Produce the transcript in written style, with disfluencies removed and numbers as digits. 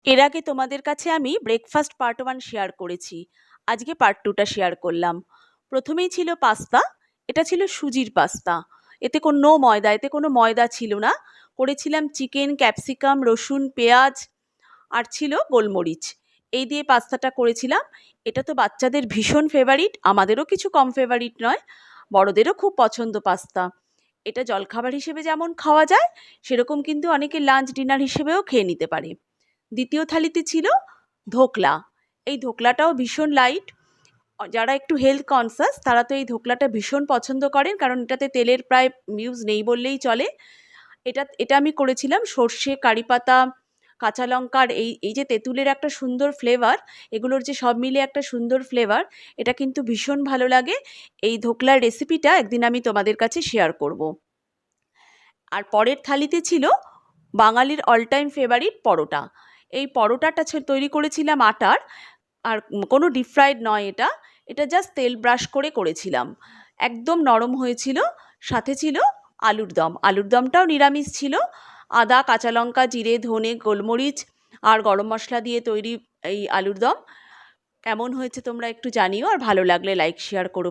এর আগে তোমাদের কাছে আমি ব্রেকফাস্ট পার্ট 1 শেয়ার করেছি। আজকে পার্ট 2টা শেয়ার করলাম। প্রথমেই ছিল পাস্তা। এটা ছিল সুজির পাস্তা। এতে কোনো ময়দা ছিল না। করেছিলাম চিকেন, ক্যাপসিকাম, রসুন, পেঁয়াজ আর ছিল গোলমরিচ। এই দিয়ে পাস্তাটা করেছিলাম। এটা তো বাচ্চাদের ভীষণ ফেভারিট, আমাদেরও কিছু কম ফেভারিট নয়, বড়দেরও খুব পছন্দ পাস্তা। এটা জলখাবার হিসেবে যেমন খাওয়া যায়, সেরকম কিন্তু অনেকে লাঞ্চ ডিনার হিসেবেও খেয়ে নিতে পারে। দ্বিতীয় থালিতে ছিল ধোকলা। এই ধোকলাটাও ভীষণ লাইট। যারা একটু হেলথ কনসাস তারা তো এই ধোকলাটা ভীষণ পছন্দ করেন, কারণ এটাতে তেলের প্রায় ইউজ নেই বললেই চলে। এটা আমি করেছিলাম সর্ষে, কারি পাতা, কাঁচা লঙ্কার এই এই যে তেঁতুলের একটা সুন্দর ফ্লেভার, এগুলোর যে সব মিলে একটা সুন্দর ফ্লেভার, এটা কিন্তু ভীষণ ভালো লাগে। এই ধোকলার রেসিপিটা একদিন আমি তোমাদের কাছে শেয়ার করব। আর পরের থালিতে ছিল বাঙালির অল টাইম ফেভারিট পরোটা। এই পরোটাটা তৈরি করেছিলাম আটার। আর কোনো ডিপ ফ্রাইড নয় এটা। এটা জাস্ট তেল ব্রাশ করে করেছিলাম। একদম নরম হয়েছিল। সাথে ছিল আলুর দম। আলুর দমটাও নিরামিষ ছিল। আদা, কাঁচা লঙ্কা, জিরে, ধনে, গোলমরিচ আর গরম মশলা দিয়ে তৈরি এই আলুর দম। কেমন হয়েছে তোমরা একটু জানিও, আর ভালো লাগলে লাইক শেয়ার করো।